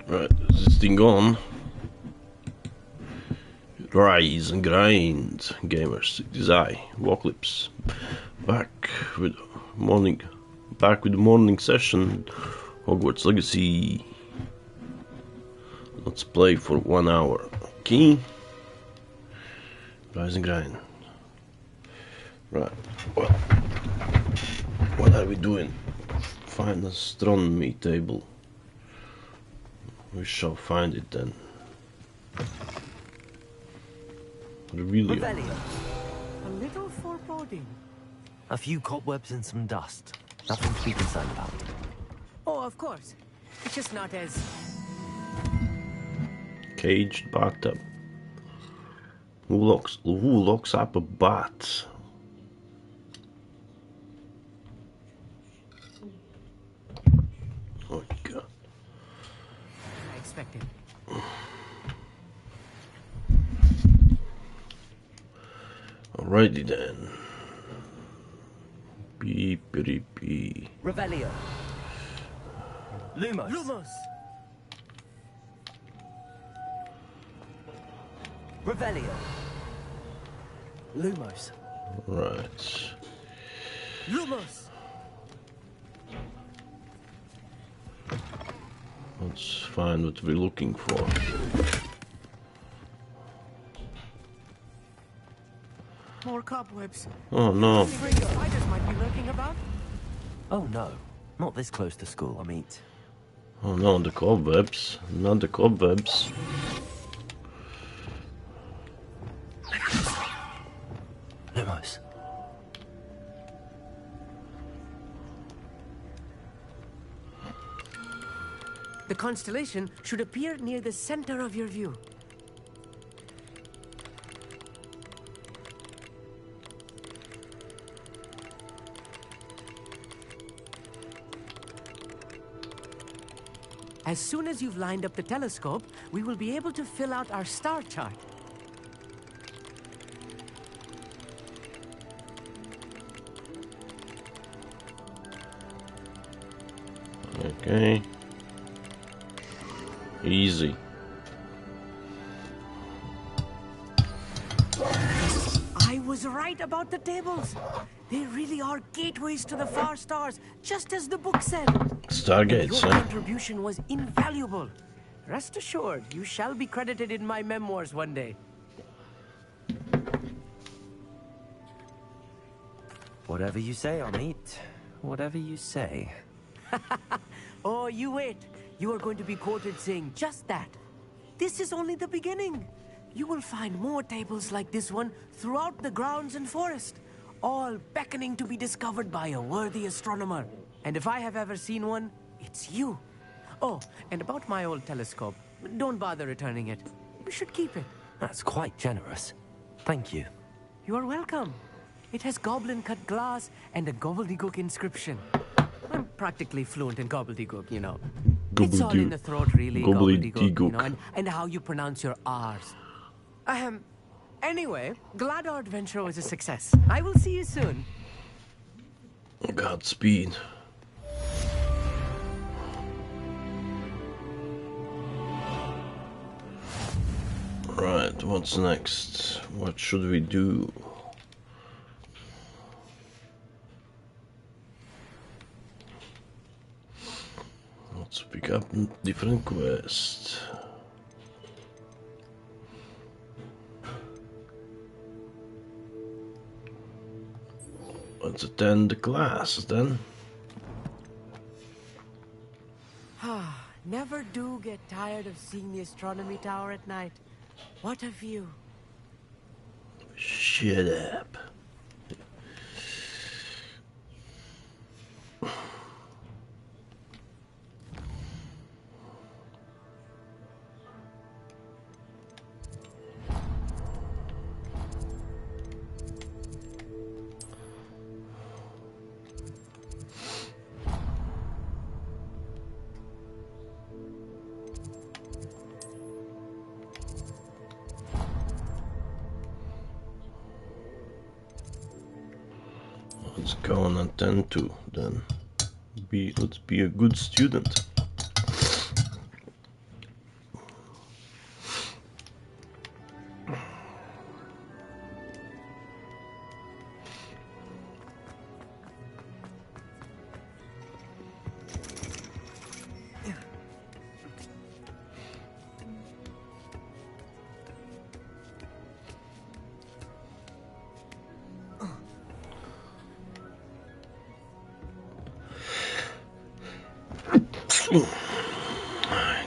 Right, is this thing on? Rise and grind, gamers. It is I, Evocalypse, back with the morning session. Hogwarts Legacy. Let's play for 1 hour. Okay. Rise and grind. Right. Well, what are we doing? Find the astronomy table. We shall find it then. Really? A little foreboding. A few cobwebs and some dust. Nothing to be concerned about. Oh, of course. It's just not as... Caged bathtub. Who locks up a bat? Oh god. I expected. Alrighty then. Beep. Revelio. Lumos. Lumos! Revelio. Lumos. Right. Lumos! Let's find what we're looking for. More cobwebs. Oh no. Any spiders might be lurking about? Oh no. Not this close to school, I mean. Oh no, the cobwebs. Not the cobwebs. Lumos. The constellation should appear near the center of your view. As soon as you've lined up the telescope, we will be able to fill out our star chart. Okay. Easy. I was right about the tables. They really are gateways to the far stars, just as the book said. Stargates, Your huh? contribution was invaluable. Rest assured, you shall be credited in my memoirs one day. Whatever you say, Amit. Whatever you say. Oh, you wait. You are going to be quoted saying just that. This is only the beginning. You will find more tables like this one throughout the grounds and forest, all beckoning to be discovered by a worthy astronomer. And if I have ever seen one, it's you. Oh, and about my old telescope, don't bother returning it. You should keep it. That's quite generous. Thank you. You are welcome. It has goblin-cut glass and a gobbledygook inscription. I'm practically fluent in gobbledygook, you know. It's all in the throat, really, gobbledygook, you know, and how you pronounce your R's. Anyway, glad our adventure was a success. I will see you soon. Godspeed. Right, what's next? What should we do? Let's pick up different quests. Let's attend the class then. Never do get tired of seeing the astronomy tower at night. What a view. Shut up. Let's go and attend to then. Let's be a good student.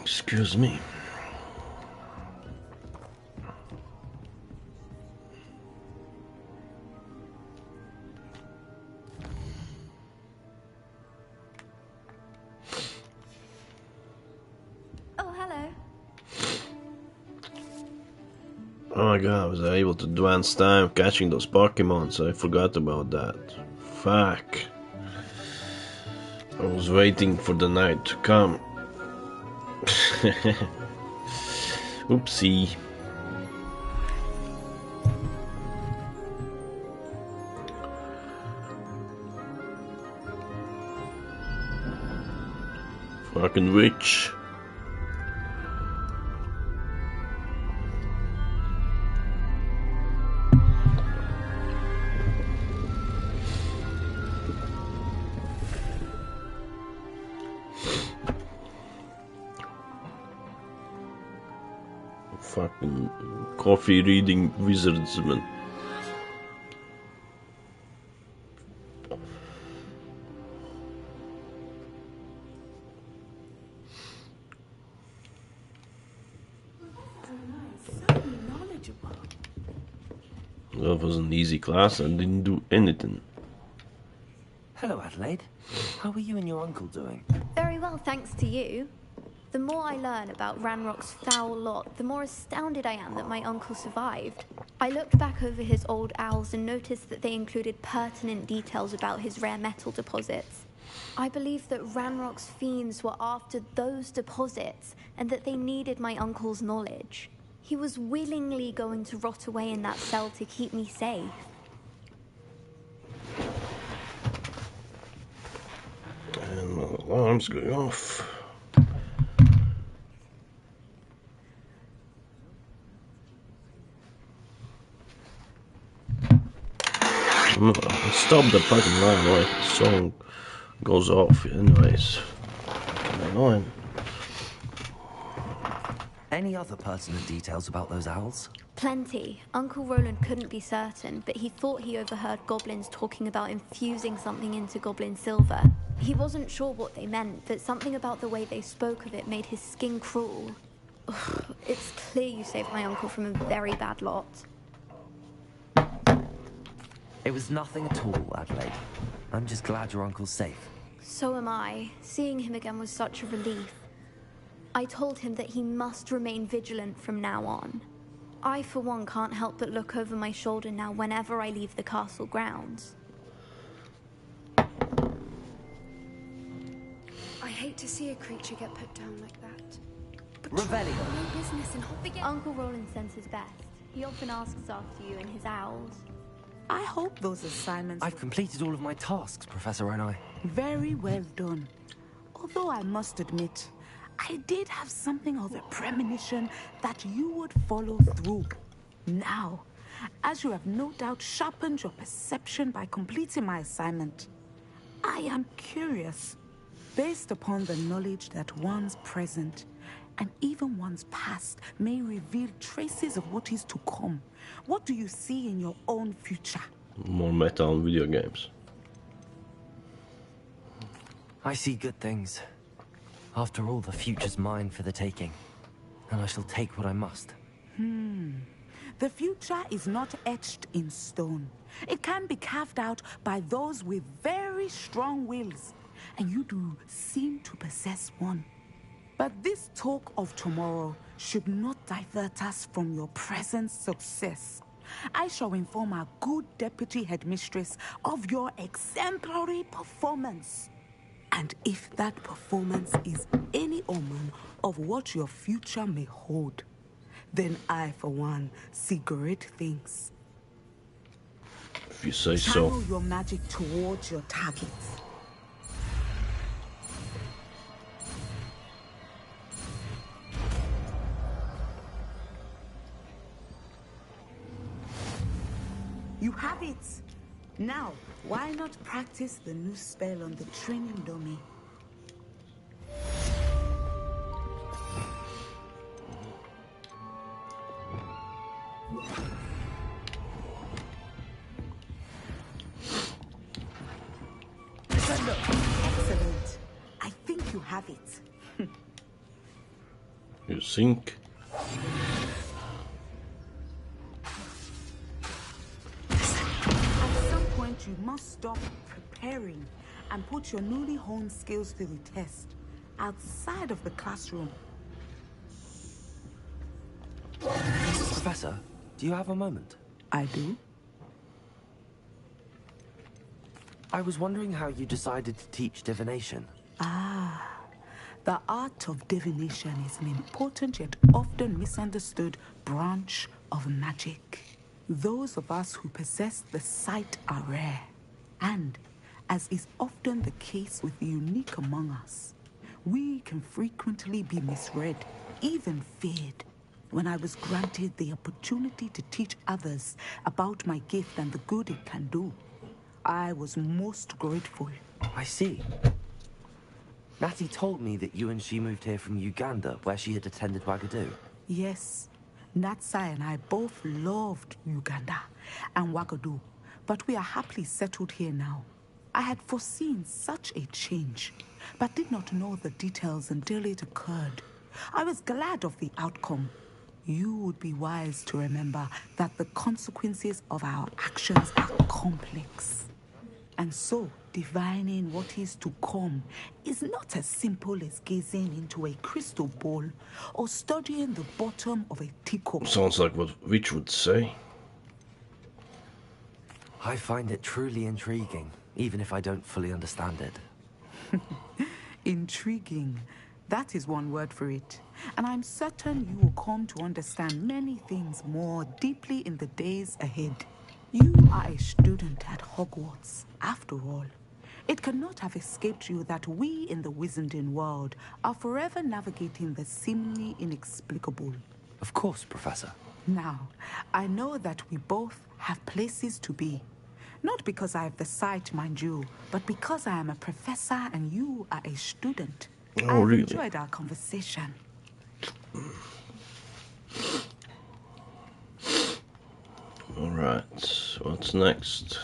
Excuse me. Oh, hello. Oh my god, I was able to advance time catching those Pokemon, so I forgot about that. Fuck. I was waiting for the night to come. Oopsie. Fucking witch. Fucking coffee reading wizards, man. That was an easy class. I didn't do anything. Hello, Adelaide. How are you and your uncle doing? Very well, thanks to you. The more I learn about Ranrock's foul lot, the more astounded I am that my uncle survived. I looked back over his old owls and noticed that they included pertinent details about his rare metal deposits. I believe that Ranrock's fiends were after those deposits and that they needed my uncle's knowledge. He was willingly going to rot away in that cell to keep me safe. And my alarm's going off. Stop the fucking line, right? The song goes off anyways. Annoying. Any other pertinent details about those owls? Plenty. Uncle Roland couldn't be certain, but he thought he overheard goblins talking about infusing something into goblin silver. He wasn't sure what they meant, but something about the way they spoke of it made his skin crawl. Ugh, it's clear you saved my uncle from a very bad lot. It was nothing at all, Adelaide. I'm just glad your uncle's safe. So am I. Seeing him again was such a relief. I told him that he must remain vigilant from now on. I, for one, can't help but look over my shoulder now whenever I leave the castle grounds. I hate to see a creature get put down like that. But Revelio. no business in Hogwarts. Uncle Roland sends his best. He often asks after you and his owls. I hope those assignments I've completed all of my tasks, Professor Onai. very well done. Although I must admit, I did have something of a premonition that you would follow through. Now, as you have no doubt sharpened your perception by completing my assignment, I am curious, based upon the knowledge that one's present and even one's past may reveal traces of what is to come. What do you see in your own future? More metal and video games. I see good things. After all, the future's mine for the taking, and I shall take what I must. The future is not etched in stone. It can be carved out by those with very strong wills, and you do seem to possess one. But this talk of tomorrow should not divert us from your present success. I shall inform our good deputy headmistress of your exemplary performance. And if that performance is any omen of what your future may hold, then I, for one, see great things. If you say so. Channel your magic towards your targets. You have it! Now, why not practice the new spell on the training dummy? Excellent. I think you have it. You think? At some point, you must stop preparing and put your newly honed skills to the test outside of the classroom. Professor, do you have a moment? I do. I was wondering how you decided to teach divination. The art of divination is an important yet often misunderstood branch of magic. Those of us who possess the sight are rare, and, as is often the case with the unique among us, we can frequently be misread, even feared. When I was granted the opportunity to teach others about my gift and the good it can do, I was most grateful. I see. Natty told me that you and she moved here from Uganda, where she had attended Wagadu. Yes, Natsai and I both loved Uganda and Wagadu, but we are happily settled here now. I had foreseen such a change, but did not know the details until it occurred. I was glad of the outcome. You would be wise to remember that the consequences of our actions are complex. And so, divining what is to come is not as simple as gazing into a crystal ball or studying the bottom of a teacup. Sounds like what Witch would say. I find it truly intriguing, even if I don't fully understand it. Intriguing. That is one word for it. And I'm certain you will come to understand many things more deeply in the days ahead. You are a student at Hogwarts, after all. It cannot have escaped you that we in the Wizarding world are forever navigating the seemingly inexplicable. Of course, Professor. Now, I know that we both have places to be. Not because I have the sight, mind you, but because I am a professor and you are a student. Oh, I have really? enjoyed our conversation. Alright, what's next?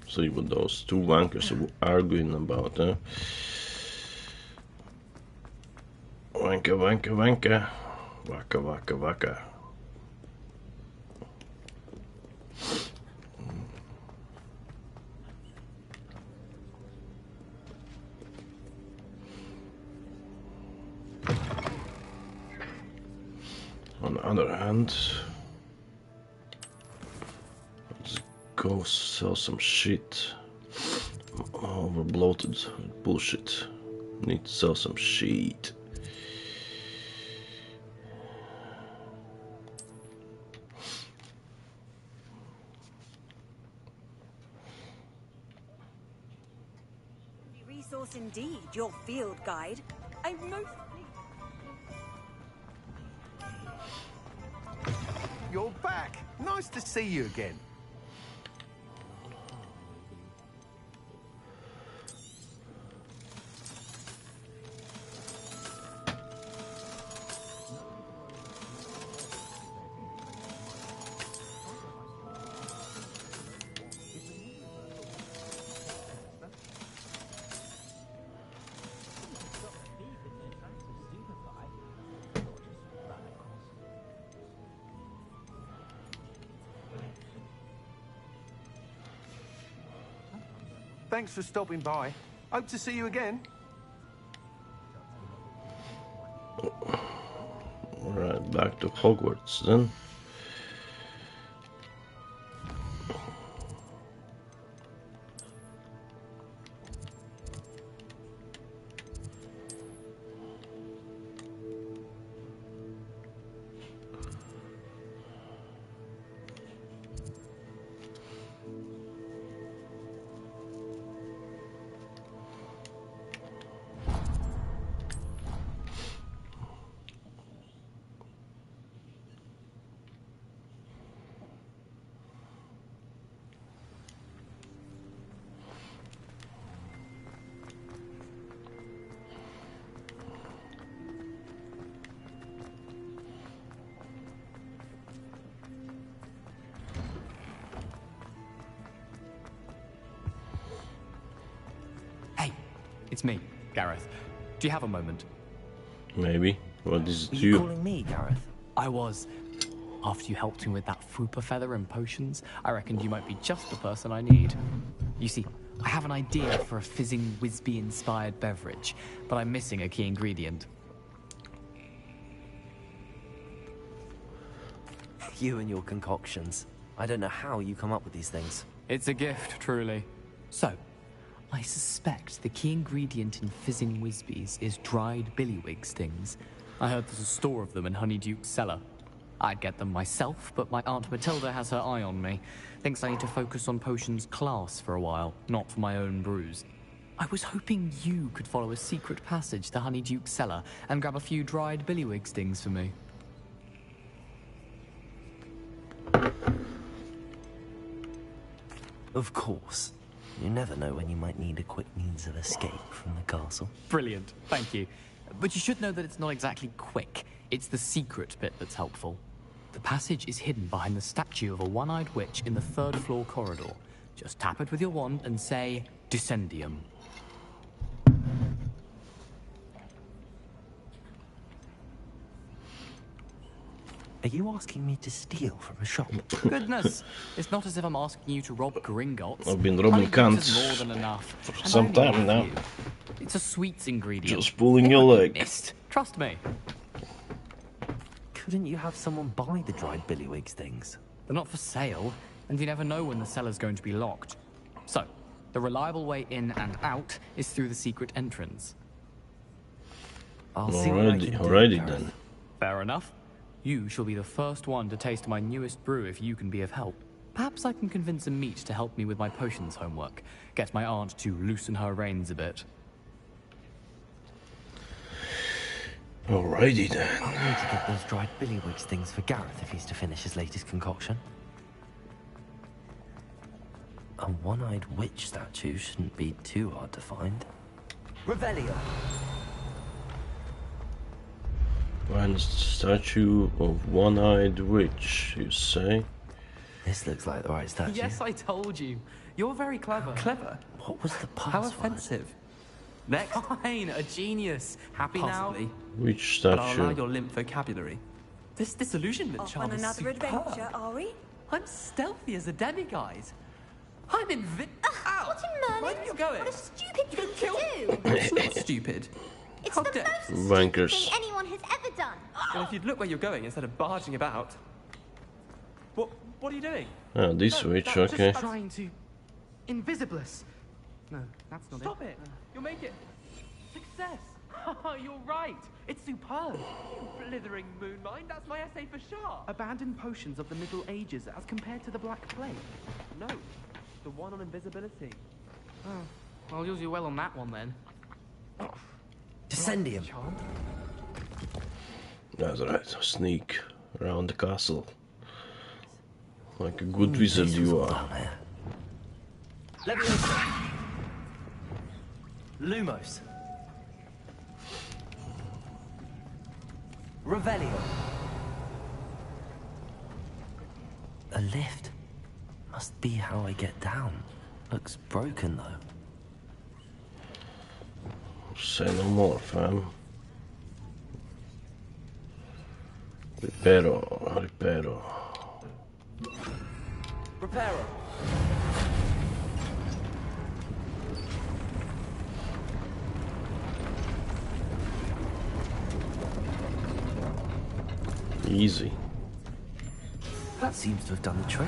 See what those two wankers are arguing about, huh? Wanka, wanka, wanka. Waka, waka, waka. On the other hand, let's go sell some shit. Over bloated bullshit. Need to sell some shit. Resource indeed, your field guide. I'm most... You're back. Nice to see you again. Thanks for stopping by. Hope to see you again. Alright, back to Hogwarts then. It's me, Gareth. Do you have a moment? Maybe. What is it Were to you you? calling me, Gareth? I was. After you helped me with that fupa feather and potions, I reckoned you might be just the person I need. You see, I have an idea for a fizzing Wisby-inspired beverage, but I'm missing a key ingredient. You and your concoctions. I don't know how you come up with these things. It's a gift, truly. So, I suspect the key ingredient in fizzing Wisbies is dried billywig stings. I heard there's a store of them in Honeyduke's cellar. I'd get them myself, but my Aunt Matilda has her eye on me. Thinks I need to focus on potions class for a while, not for my own brews. I was hoping you could follow a secret passage to Honeyduke's cellar and grab a few dried billywig stings for me. Of course. You never know when you might need a quick means of escape from the castle. Brilliant, thank you. But you should know that it's not exactly quick. It's the secret bit that's helpful. The passage is hidden behind the statue of a one-eyed witch in the third-floor corridor. Just tap it with your wand and say, Descendium. Are you asking me to steal from a shop? Goodness, it's not as if I'm asking you to rob Gringotts. I've been robbing Honeydukes is cunts more than enough. for And some I time love now. you. It's a sweets ingredient. Just pulling It your won't be leg. missed. Trust me. Couldn't you have someone buy the dried billywig things? They're not for sale, and you never know when the cellar's going to be locked. So, the reliable way in and out is through the secret entrance. I'll see what I can do, Alrighty Gareth. then. Fair enough. You shall be the first one to taste my newest brew if you can be of help. Perhaps I can convince a meat to help me with my potions homework. Get my aunt to loosen her reins a bit. Alrighty then. I'll need to get those dried billywig things for Gareth if he's to finish his latest concoction. A one-eyed witch statue shouldn't be too hard to find. Revelio! Find a statue of one-eyed witch, you say? This looks like the right statue. Yes, I told you. You're very clever. Clever? What was the How password? offensive. Next. Fine, a genius. Happy Possibly. now? Which But I'll allow statue? your limp vocabulary. This disillusionment Off charm on is another superb. adventure, are we? I'm stealthy as a demiguise. I'm Ow! What in Merlin? Where are you going? What a stupid thing kill- to do! It's not stupid. It's How the dare- most stupid Wankers. thing anyone has ever done. And if you'd look where you're going instead of barging about. What are you doing? Ah, this witch, that's okay. just Trying to... Invisibless. No, that's not Stop it! You'll make it. Success! You're right. It's superb. Blithering moonmind, that's my essay for Sharp. Abandoned potions of the Middle Ages as compared to the Black Plague. No, the one on invisibility. Oh, I'll use you well on that one then. Descendium! That's right, sneak around the castle. Like a good wizard This was you all are. down here. Leviosa! Lumos! Revelio! A lift? Must be how I get down. Looks broken though. Say no more, fam. Reparo. Reparo! Easy. That seems to have done the trick.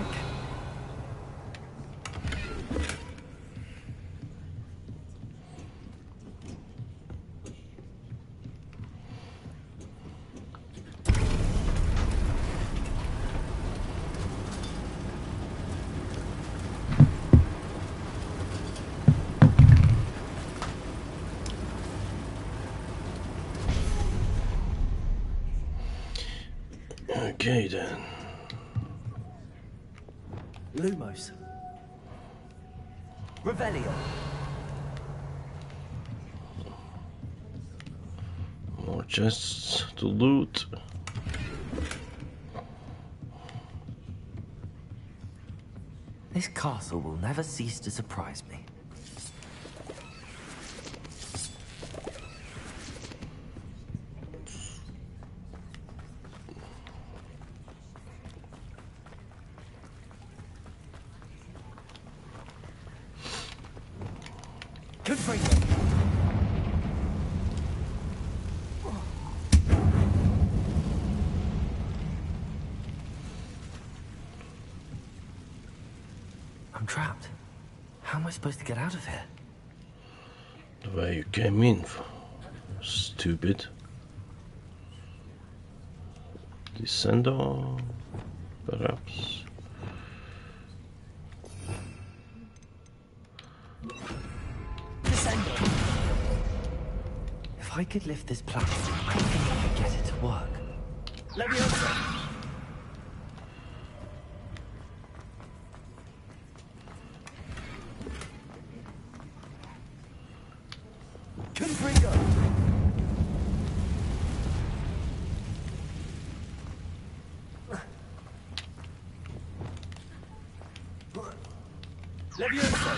Okay then. Lumos. Revelio. More chests to loot. This castle will never cease to surprise me. Good for you. I'm trapped. How am I supposed to get out of here? The way you came in. Stupid. Descend on, perhaps. If I could lift this platform, I think I could get it to work. Leviosa. Confringo. Leviosa.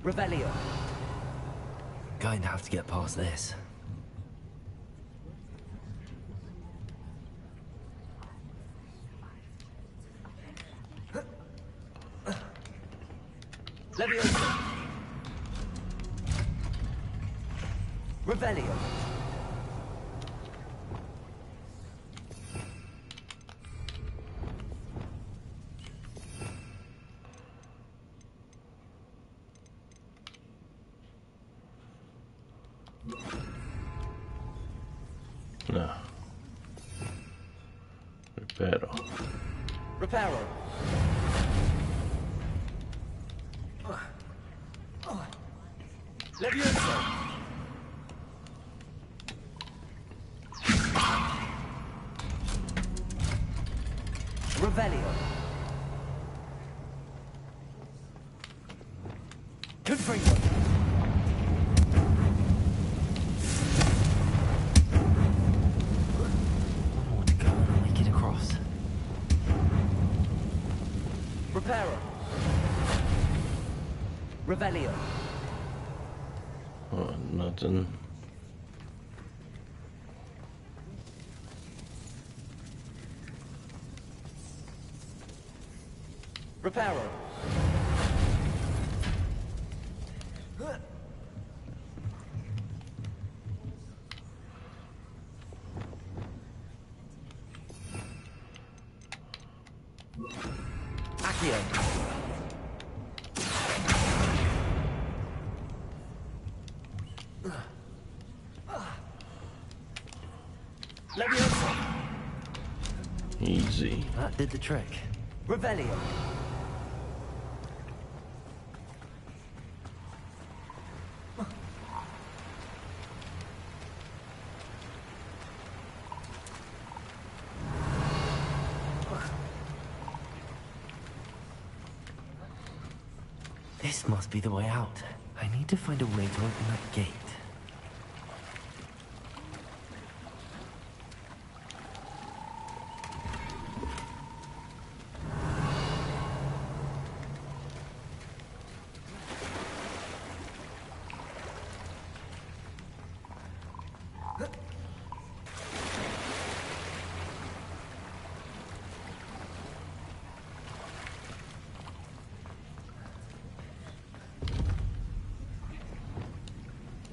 Revelio. Going to have to get past this. Leviosa. Revelio. No. Reparo. Reparo. Leviosa. Revelio. Confringo. One more to go and I'll make it across. Reparo. Revelio. Oh, nothing. Reparo. Accio. Leviosa. Easy. That did the trick. Revelio. This must be the way out. I need to find a way to open that gate.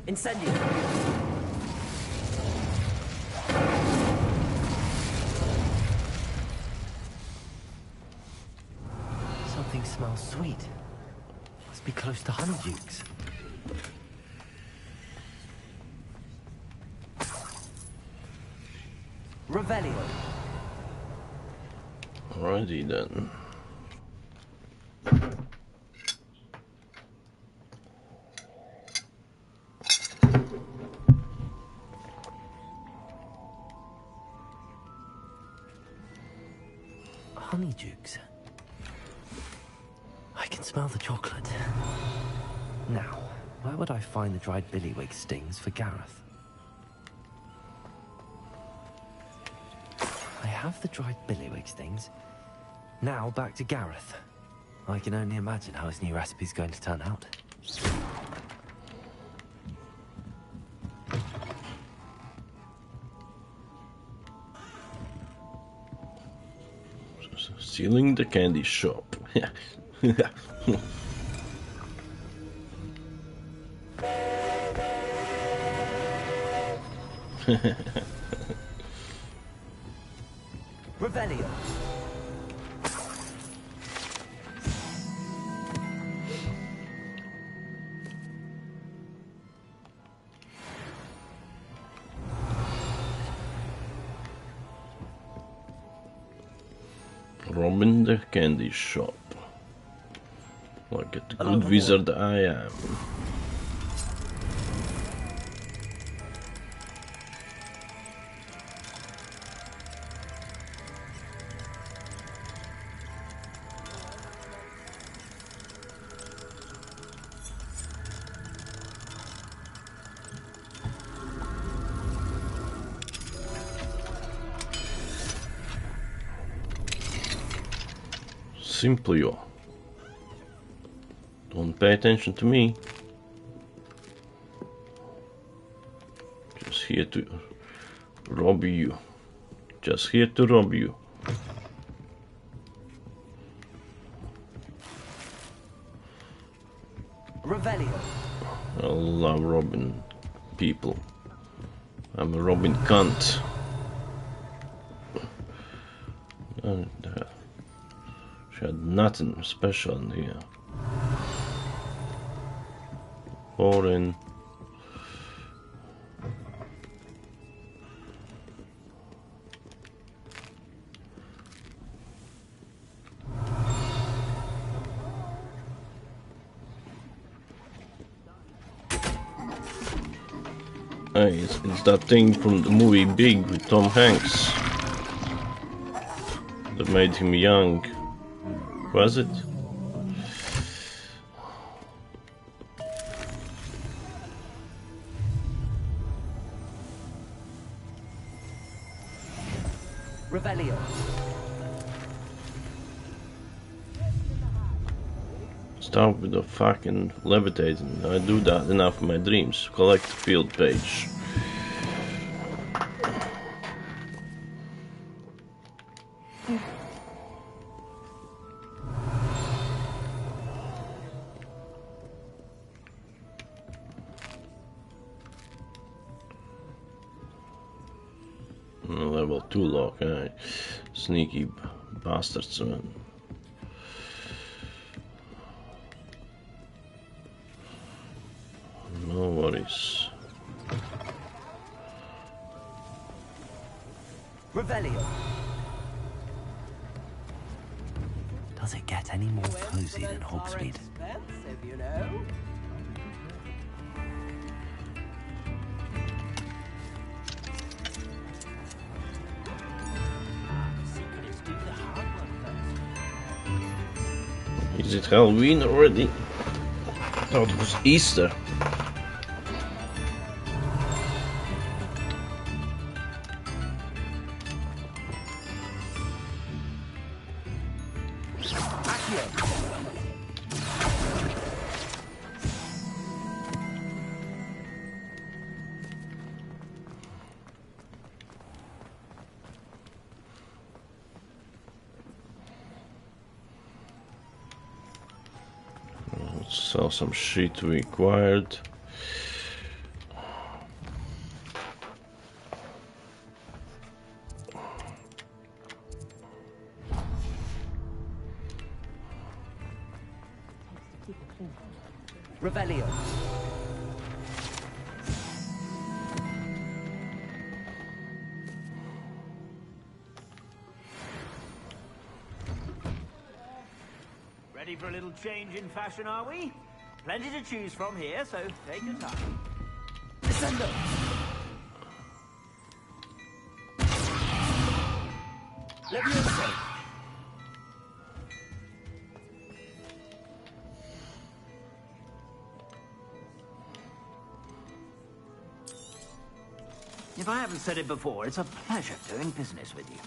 Incendio. Something smells sweet. Must be close to honeydukes. Revelio. Alrighty then. Honeydukes. I can smell the chocolate. Now, where would I find the dried billywig stings for Gareth? I have the dried billywig stings. Now back to Gareth. I can only imagine how his new recipe's going to turn out. Stealing the candy shop. Revelio. Robbing the candy shop. Like a good wizard I am. Simplio. Don't pay attention to me. Just here to rob you. Just here to rob you. Revelio. I love robbing people. I'm a robbing cunt. And, she had nothing special in here. Foreign. Hey, it's that thing from the movie Big with Tom Hanks that made him young. Was it? Revelio. Start with the fucking levitating. I do that enough in my dreams. Collect the field page. Level 2 lock, eh? Sneaky bastards, man. No worries. Revelio. Does it get any more cozy than Hogsmeade? You know? Is it Halloween already? I thought it was Easter. Sell some shit we acquired. Revelio. Ready for a little change in fashion, are we? Plenty to choose from here, so take your time. Descendo. Levioso. If I haven't said it before, it's a pleasure doing business with you.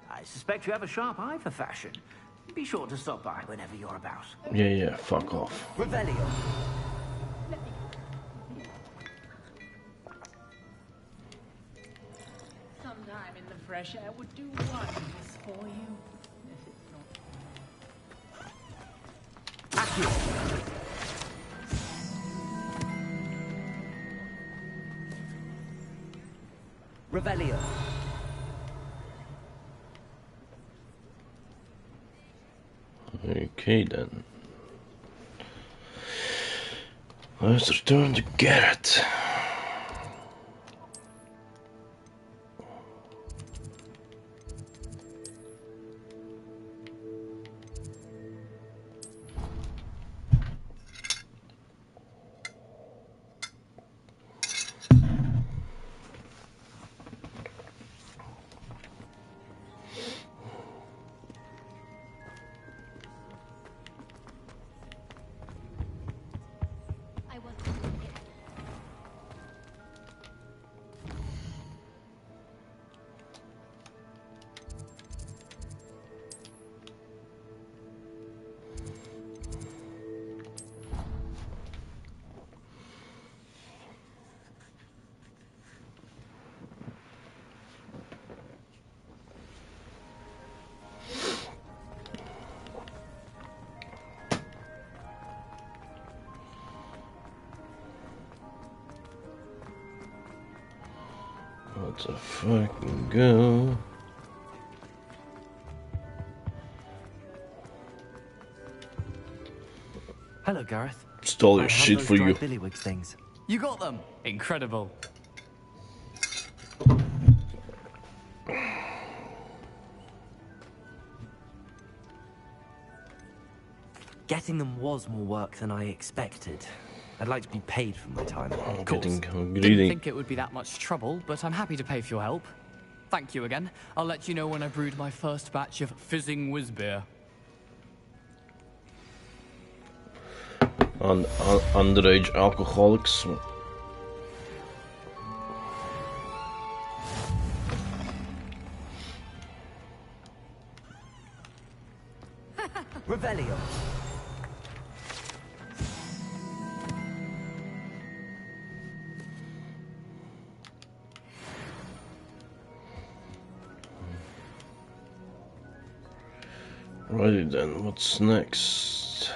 I suspect you have a sharp eye for fashion. Be sure to stop by whenever you're about. Yeah, fuck off. Revelio. Sometime in the fresh air would do wonders for you. If it's not Accurate. Revelio. Okay then. Let's return to Garrett. Let's fucking go. Hello, Gareth. Stole your shit for you. Billywig things. You got them. Incredible. Getting them was more work than I expected. I'd like to be paid for my time. I'm Didn't greedy. think it would be that much trouble, but I'm happy to pay for your help. Thank you again. I'll let you know when I brewed my first batch of fizzing whiz beer. Underage alcoholics. Revelio. Righty then, what's next?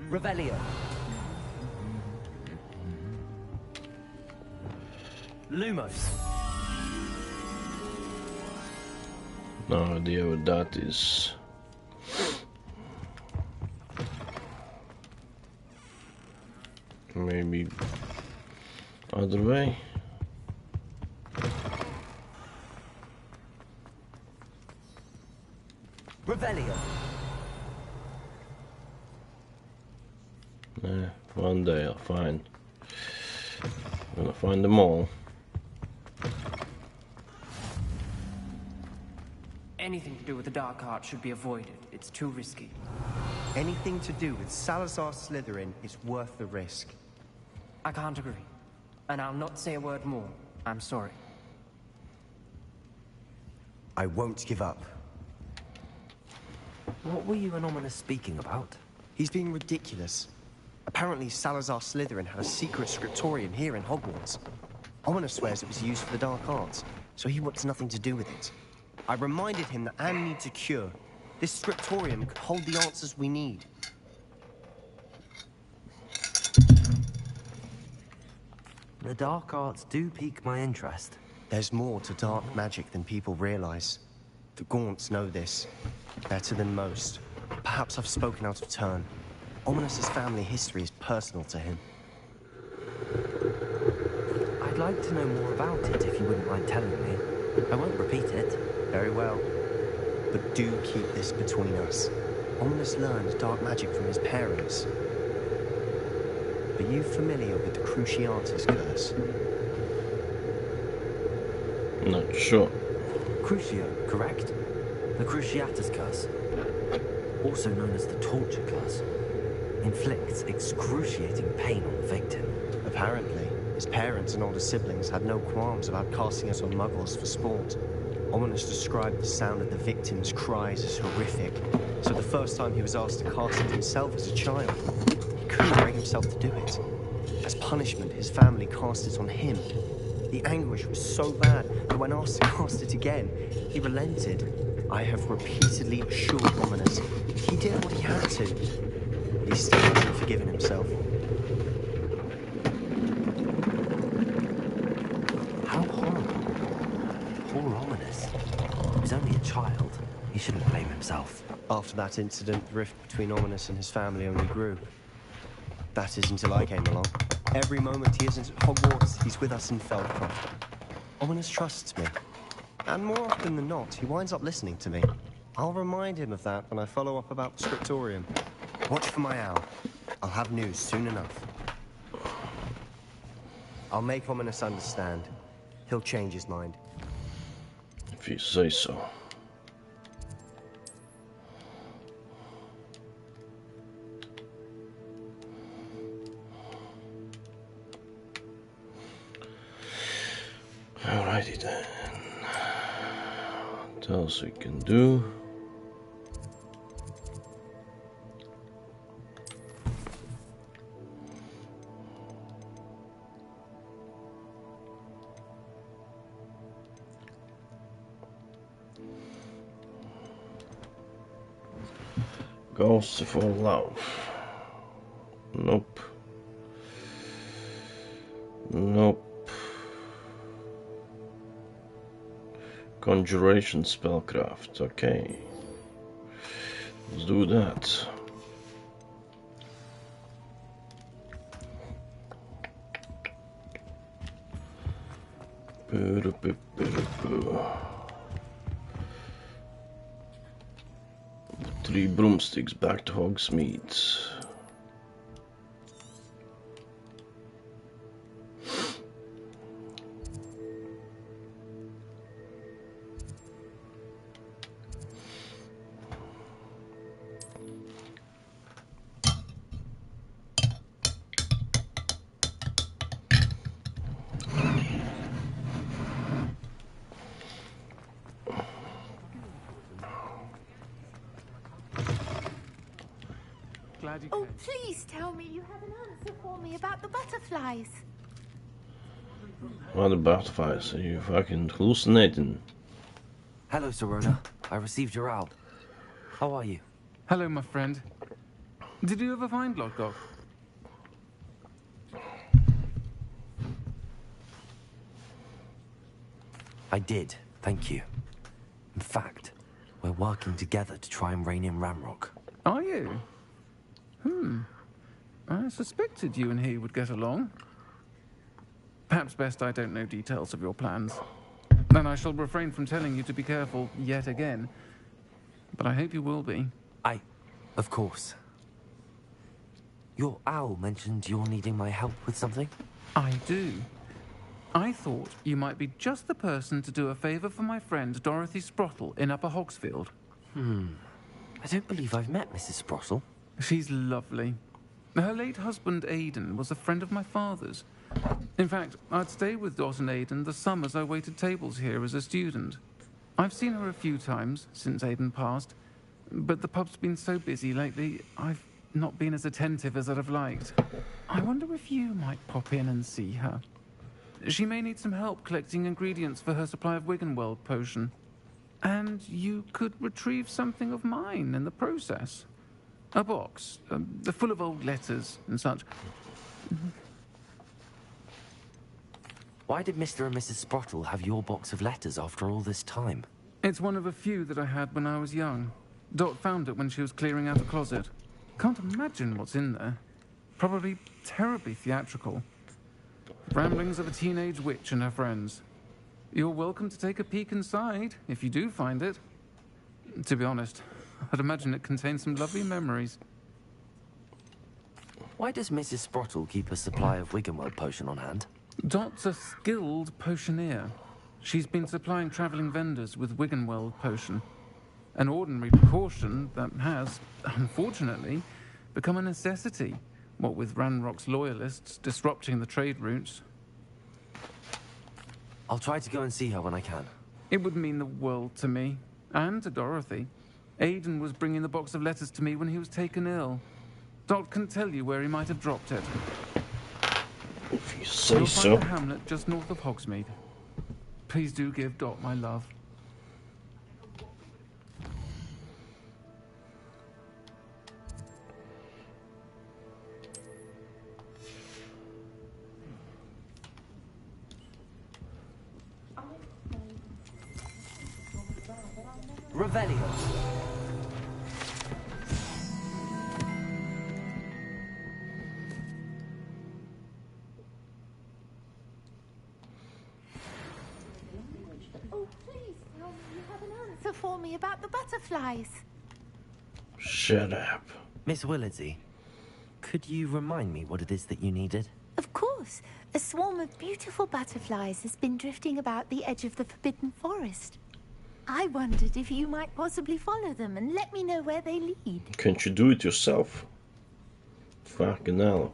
Revelio. Lumos. No idea what that is. Maybe other way. Revelio. One day I'll find. I'm gonna find them all. Anything to do with the dark art should be avoided. It's too risky. Anything to do with Salazar Slytherin is worth the risk. I can't agree. And I'll not say a word more. I'm sorry. I won't give up. What were you and Ominous speaking about? He's being ridiculous. Apparently Salazar Slytherin had a secret scriptorium here in Hogwarts. Ominous swears it was used for the dark arts, so he wants nothing to do with it. I reminded him that Anne needs a cure. This scriptorium could hold the answers we need. The dark arts do pique my interest. There's more to dark magic than people realize. The Gaunts know this, better than most. Perhaps I've spoken out of turn. Ominous's family history is personal to him. I'd like to know more about it if you wouldn't mind telling me. I won't repeat it. Very well. But do keep this between us. Ominous learned dark magic from his parents. Are you familiar with the Cruciatus curse? Not sure. Crucio, correct? The Cruciatus curse. also known as the torture class, inflicts excruciating pain on the victim. Apparently, his parents and older siblings had no qualms about casting us on muggles for sport. Ominous described the sound of the victim's cries as horrific, so the first time he was asked to cast it himself as a child, he couldn't bring himself to do it. As punishment, his family cast it on him. The anguish was so bad that when asked to cast it again, he relented. I have repeatedly assured Ominous he did what he had to, but he still hasn't forgiven himself. How horrible. Poor Ominous. He was only a child. He shouldn't blame himself. After that incident, the rift between Ominous and his family only grew. That is until I came along. Every moment he isn't at Hogwarts, he's with us in Feldcroft. Ominous trusts me. And more often than not, he winds up listening to me. I'll remind him of that when I follow up about the scriptorium. Watch for my owl. I'll have news soon enough. I'll make Ominous understand. He'll change his mind. If you say so. Alrighty then. What else we can do? Ghosts for love. Nope. Nope. Conjuration spellcraft. Okay. Let's do that. Three broomsticks back to Hogsmeade. Oh, please tell me you have an answer for me about the butterflies. What the butterflies? Are you fucking hallucinating? Hello, Serona. I received your owl. How are you? Hello, my friend. Did you ever find Lodgok? I did, thank you. In fact, we're working together to try and rein in Ranrock. Are you? I suspected you and he would get along. Perhaps best I don't know details of your plans. Then I shall refrain from telling you to be careful yet again. But I hope you will be. Of course. Your owl mentioned you're needing my help with something? I do. I thought you might be just the person to do a favor for my friend Dorothy Sprottle in Upper Hogsfield. I don't believe I've met Mrs. Sprottle. She's lovely. Her late husband, Aidan, was a friend of my father's. In fact, I'd stay with Dot and Aidan the summers I waited tables here as a student. I've seen her a few times since Aidan passed, but the pub's been so busy lately, I've not been as attentive as I'd have liked. I wonder if you might pop in and see her. She may need some help collecting ingredients for her supply of Wiggenweld potion. And you could retrieve something of mine in the process. A box, full of old letters and such. Why did Mr. and Mrs. Sprottle have your box of letters after all this time? It's one of a few that I had when I was young. Dot found it when she was clearing out a closet. Can't imagine what's in there. Probably terribly theatrical. Ramblings of a teenage witch and her friends. You're welcome to take a peek inside, if you do find it. To be honest, I'd imagine it contains some lovely memories. Why does Mrs. Sprottle keep a supply of Wiggenweld potion on hand? Dot's a skilled potioneer. She's been supplying traveling vendors with Wiggenweld potion. An ordinary precaution that has, unfortunately, become a necessity, what with Ranrock's loyalists disrupting the trade routes. I'll try to go and see her when I can. It would mean the world to me, and to Dorothy. Aiden was bringing the box of letters to me when he was taken ill. Dot can tell you where he might have dropped it. If you say You'll so. find a hamlet just north of Hogsmeade. Please do give Dot my love. Revelio. Oh, please tell me you have an answer for me about the butterflies. Shut up. Miss Willardsey, could you remind me what it is that you needed? Of course. A swarm of beautiful butterflies has been drifting about the edge of the Forbidden Forest. I wondered if you might possibly follow them and let me know where they lead. Can't you do it yourself? Fucking hell.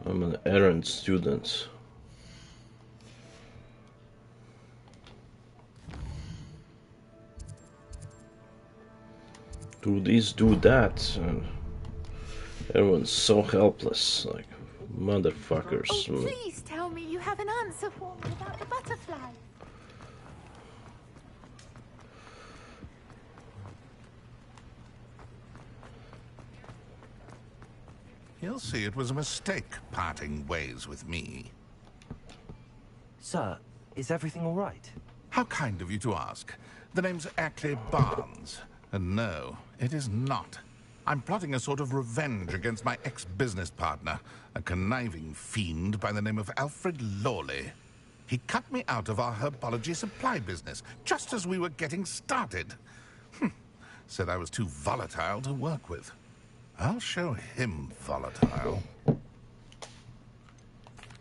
I'm an errand student. Do this, do that. And everyone's so helpless. Like, motherfuckers. Oh, please tell me you have an answer for me about the butterflies. You'll see it was a mistake parting ways with me. Sir, is everything all right? How kind of you to ask. The name's Ackley Barnes. And no, it is not. I'm plotting a sort of revenge against my ex-business partner, a conniving fiend by the name of Alfred Lawley. He cut me out of our herbology supply business, just as we were getting started. Said I was too volatile to work with. I'll show him volatile.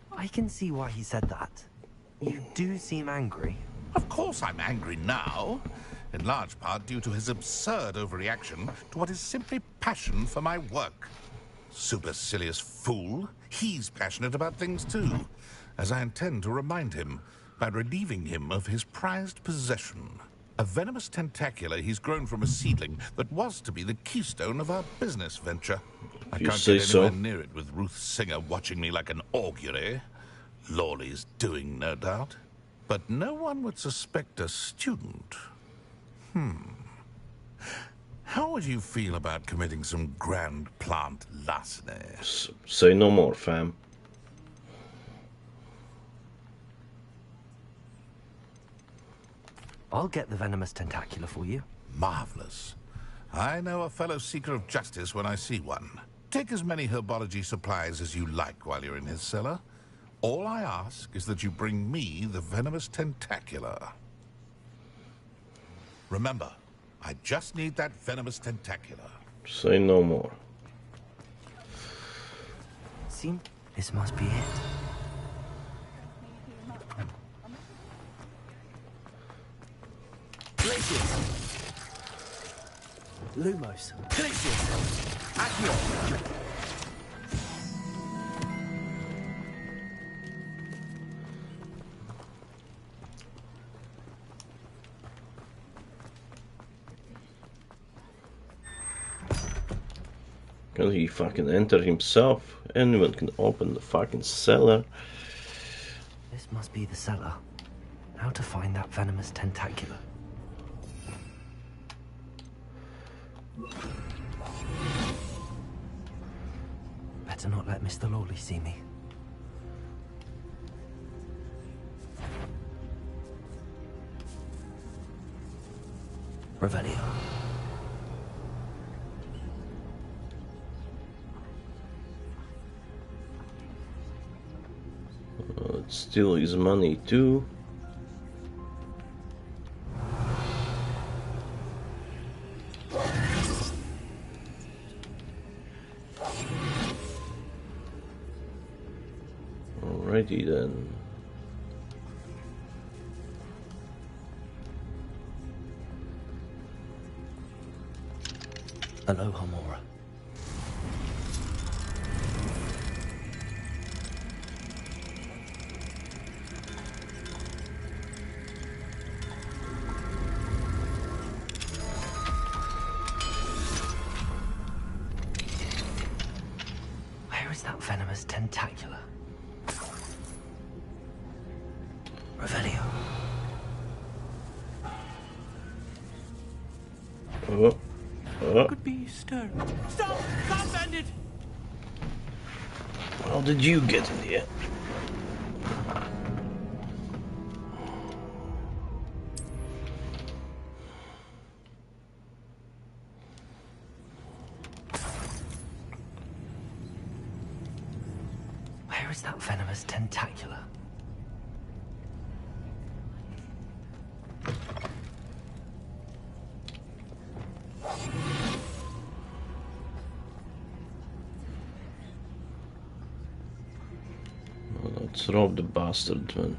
I can see why he said that. You do seem angry. Of course I'm angry now. In large part due to his absurd overreaction to what is simply passion for my work. Supercilious fool. He's passionate about things too, as I intend to remind him by relieving him of his prized possession. A venomous tentacular he's grown from a seedling that was to be the keystone of our business venture. I can't get anywhere near it with Ruth Singer watching me like an augury. Lawley's doing, no doubt. But no one would suspect a student. How would you feel about committing some grand plant larceny? Say no more, fam. I'll get the venomous tentacular for you. Marvelous. I know a fellow seeker of justice when I see one. Take as many herbology supplies as you like while you're in his cellar. All I ask is that you bring me the venomous tentacular. Remember, I just need that venomous tentacular. Say no more. See, this must be it. Glacius! Lumos! Glacius! Accio! Can he fucking enter himself? Anyone can open the fucking cellar. This must be the cellar. How to find that venomous tentacular? Better not let Mr. Lawley see me. Revelio. Let's steal his money too. Alrighty then. Aloha, Mora. Where is that venomous tentacula? Revelio. Could be stirred. Stop! Stop, bandit! How did you get in here? Where is that venomous tentacula? Let's rob the bastard, man.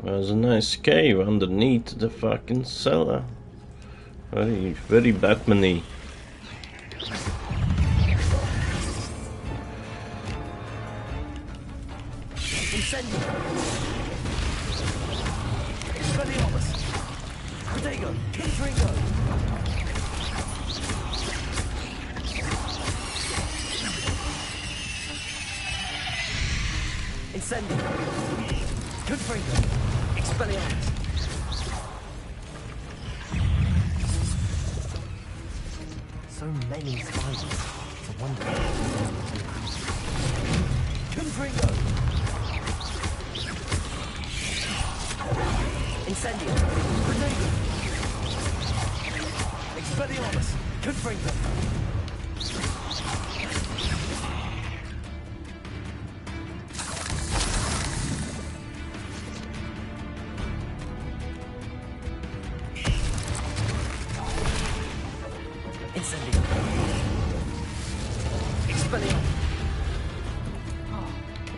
There's a nice cave underneath the fucking cellar. Very Batman-y. Incendio! Expelliarmus! Protego! Intringo! Incendio! Confringo! Expelliarmus! So many spiders. It's a wonder. Confringo! Incendio! Protego! Expelliarmus! Confringo! Incendio! Expelliarmus!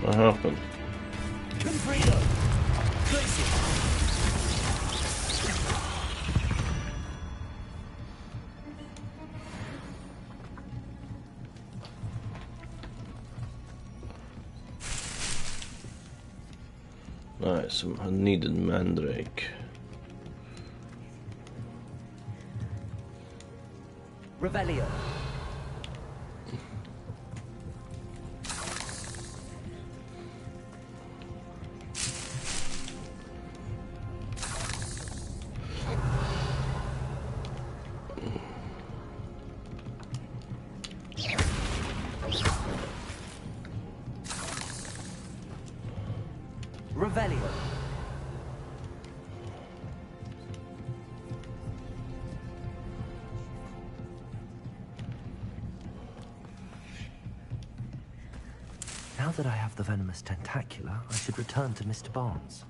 What happened? Confringo! Glacier! Nice, I needed mandrake. Revelio. Revelio. Now that I have the venomous tentacula, I should return to Mr. Barnes.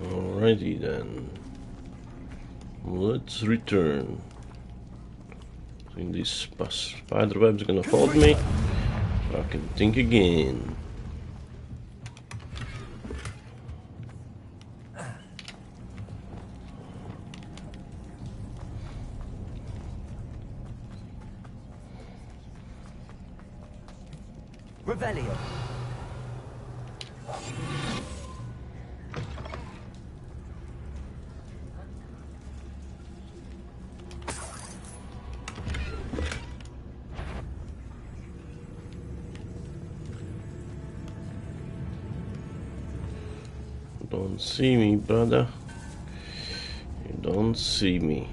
Alrighty then. Let's return. Think this spider web's gonna hold me? Fucking think again. Revelio. Don't see me, brother. You don't see me.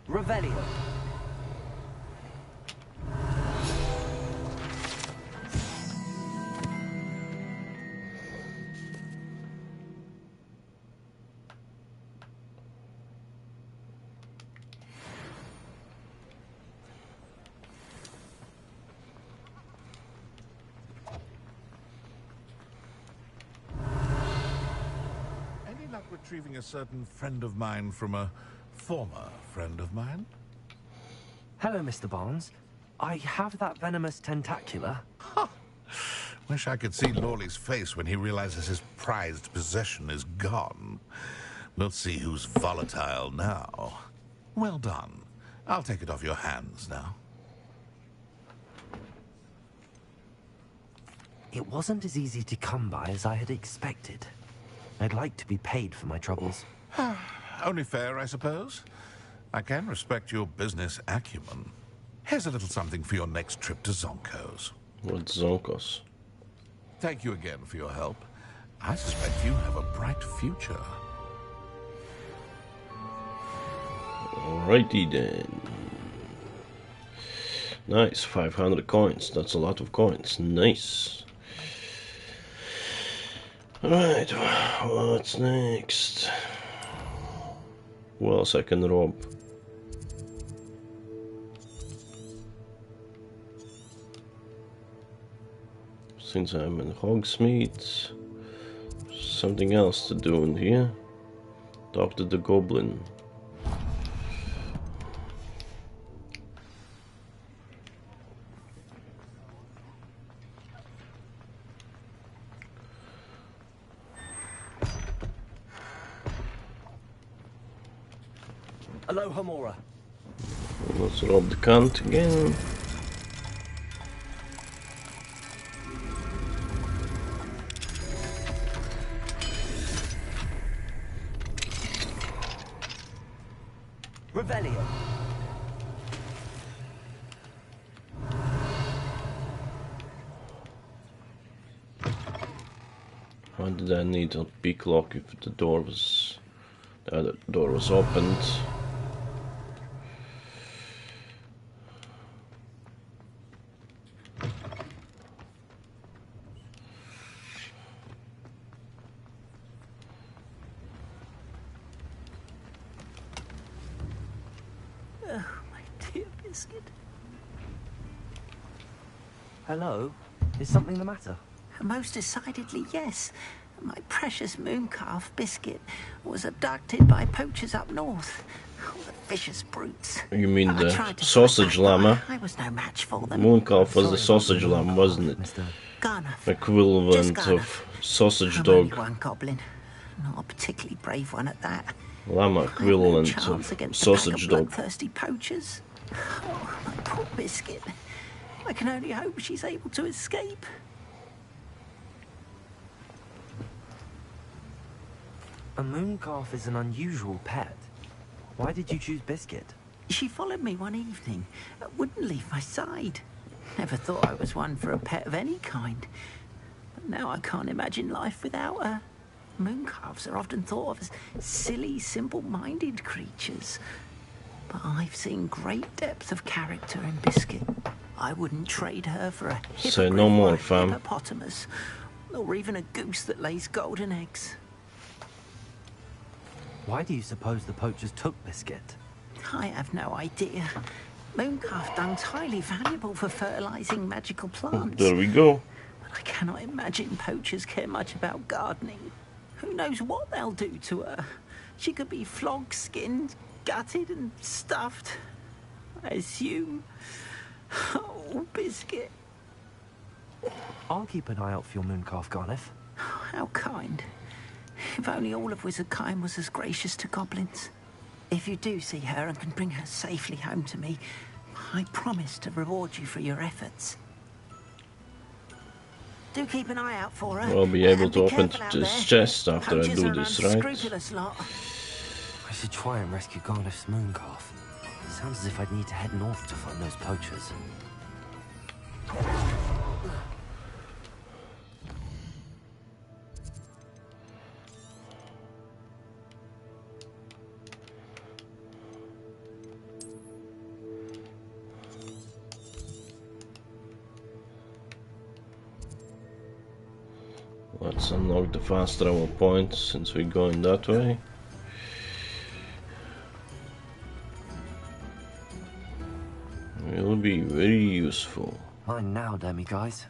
Revelio. retrieving a certain friend of mine from a former friend of mine? Hello, Mr. Barnes. I have that venomous tentacula. Wish I could see Lawley's face when he realizes his prized possession is gone. We'll see who's volatile now. Well done. I'll take it off your hands now. It wasn't as easy to come by as I had expected. I'd like to be paid for my troubles. Only fair, I suppose. I can respect your business acumen. Here's a little something for your next trip to Zonko's. What's Zonko's? Thank you again for your help. I suspect you have a bright future. Alrighty then. Nice, 500 coins. That's a lot of coins. Nice. Alright, what's next? Who else I can rob? Since I'm in Hogsmeade, something else to do in here. Talk to the goblin. Aloha, Mora. Let's rob the cunt again. Revelio. Why did I need a big lock if the door was... the other door was opened? Hello? Is something the matter? Most decidedly, yes. My precious mooncalf, Biscuit, was abducted by poachers up north. Oh, the vicious brutes. You mean the sausage llama? I was no match for them. Mooncalf was the sausage llama, wasn't it? Equivalent of sausage dog. Only one goblin. Not a particularly brave one at that. Llama equivalent of sausage dog. Bloodthirsty poachers. Oh, my poor Biscuit. I can only hope she's able to escape. A mooncalf is an unusual pet. Why did you choose Biscuit? She followed me one evening, wouldn't leave my side. Never thought I was one for a pet of any kind. But now I can't imagine life without her. Mooncalves are often thought of as silly, simple-minded creatures. But I've seen great depth of character in Biscuit. I wouldn't trade her for a Say no more, fam. hippopotamus, or even a goose that lays golden eggs. Why do you suppose the poachers took Biscuit? I have no idea. Mooncalf dung's highly valuable for fertilizing magical plants. There we go. But I cannot imagine poachers care much about gardening. Who knows what they'll do to her? She could be flogged, skinned, gutted and stuffed. I assume. Oh, Biscuit. I'll keep an eye out for your mooncalf, Garniff. How kind. If only all of Wizardkind was as gracious to goblins. If you do see her and can bring her safely home to me, I promise to reward you for your efforts. Do keep an eye out for her. I'll be able to open his chest after I do this, right? I should try and rescue Garniff's mooncalf. Sounds as if I'd need to head north to find those poachers. Let's unlock the fast travel point since we're going that way. Will be very useful. Mine now, Demi guys.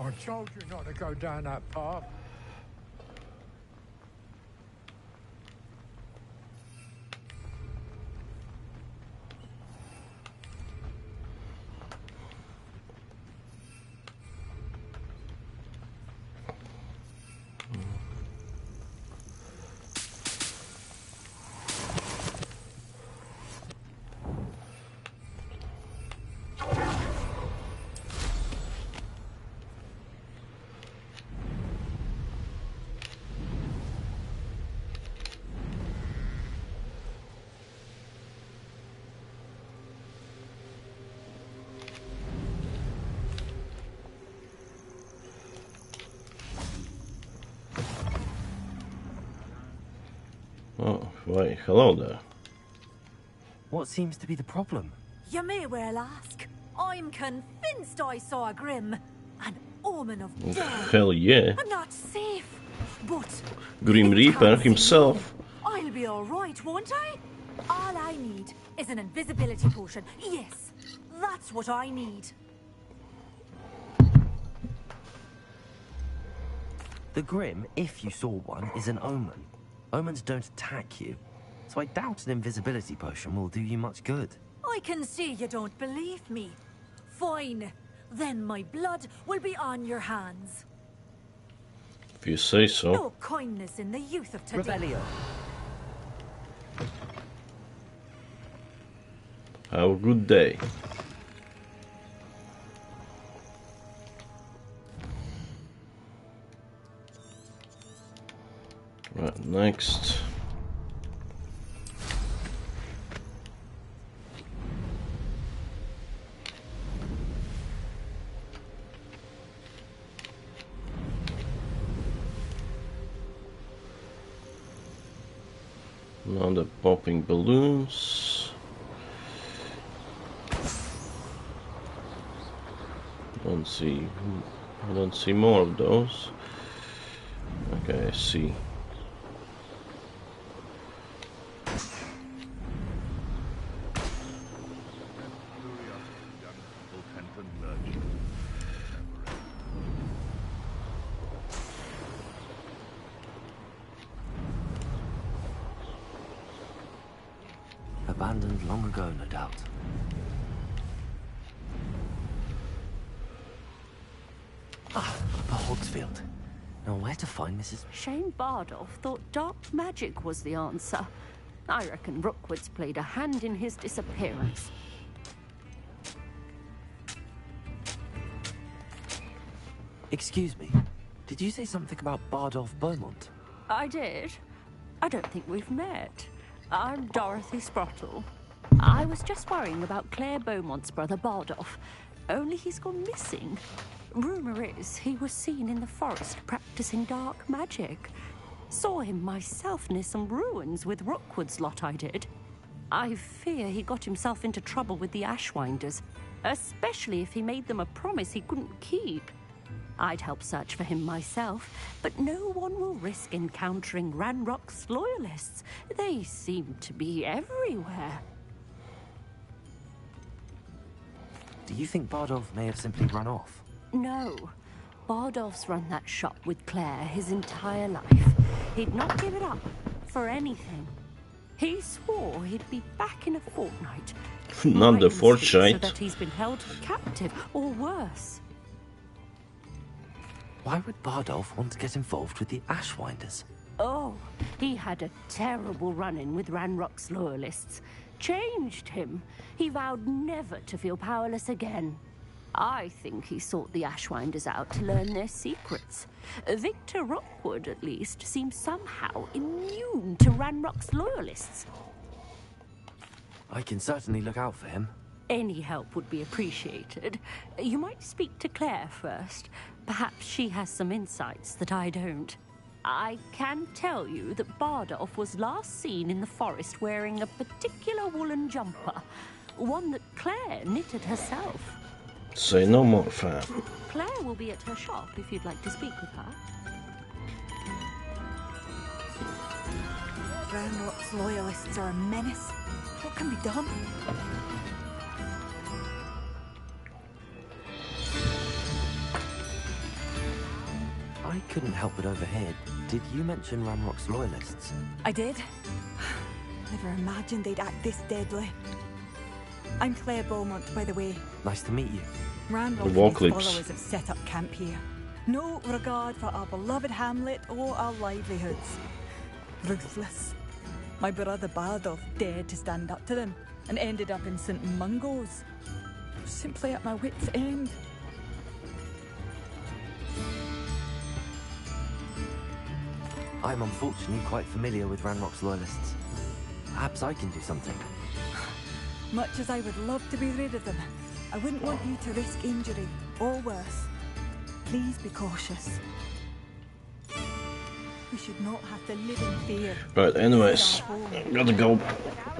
I told you not to go down that path. Oh, why, hello there. What seems to be the problem? You may well ask. I'm convinced I saw a Grim. An omen of death. Hell yeah. I'm not safe. But Grim Reaper himself. I'll be alright, won't I? All I need is an invisibility potion. Yes, that's what I need. The Grim, if you saw one, is an omen. Omens don't attack you, so I doubt an invisibility potion will do you much good. I can see you don't believe me. Fine. Then my blood will be on your hands. If you say so. No kindness in the youth of today. Rebellion. Have a good day. Right, next. Now the popping balloons. I don't see more of those. Okay, I see. Abandoned long ago, no doubt. Ah, a Hogsfield. Now where to find Mrs. Shane Bardolph thought dark magic was the answer. I reckon Rookwood's played a hand in his disappearance. Excuse me, did you say something about Bardolph Beaumont? I did. I don't think we've met. I'm Dorothy Sprottle. I was just worrying about Claire Beaumont's brother Bardolph, only he's gone missing. Rumour is he was seen in the forest practicing dark magic. Saw him myself near some ruins with Rookwood's lot I did. I fear he got himself into trouble with the Ashwinders, especially if he made them a promise he couldn't keep. I'd help search for him myself, but no one will risk encountering Ranrock's loyalists. They seem to be everywhere. Do you think Bardolph may have simply run off? No. Bardolph's run that shop with Claire his entire life. He'd not give it up for anything. He swore he'd be back in a fortnight. Not the fortnight. So that he's been held captive, or worse. Why would Bardolph want to get involved with the Ashwinders? Oh, he had a terrible run-in with Ranrock's loyalists. Changed him. He vowed never to feel powerless again. I think he sought the Ashwinders out to learn their secrets. Victor Rookwood, at least, seems somehow immune to Ranrock's loyalists. I can certainly look out for him. Any help would be appreciated. You might speak to Claire first. Perhaps she has some insights that I don't. I can tell you that Bardolph was last seen in the forest wearing a particular woolen jumper, one that Claire knitted herself. Say no more, fam. Claire will be at her shop if you'd like to speak with her. Ranrock's loyalists are a menace. What can be done? I couldn't help but overhear. Did you mention Ranrock's loyalists? I did. Never imagined they'd act this deadly. I'm Claire Beaumont, by the way. Nice to meet you. Ranrock and his followers have set up camp here. No regard for our beloved hamlet or our livelihoods. Ruthless. My brother Bardolph dared to stand up to them and ended up in St. Mungo's. Simply at my wit's end. I'm unfortunately quite familiar with Ranrock's loyalists. Perhaps I can do something. Much as I would love to be rid of them, I wouldn't want you to risk injury, or worse. Please be cautious. We should not have to live in fear. Right, anyways, gotta go.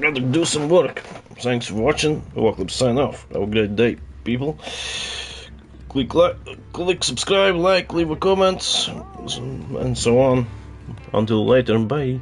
Gotta do some work. Thanks for watching. Evocalypse sign off. Have a great day, people. Click subscribe, like, leave a comment, and so on. Until later, bye.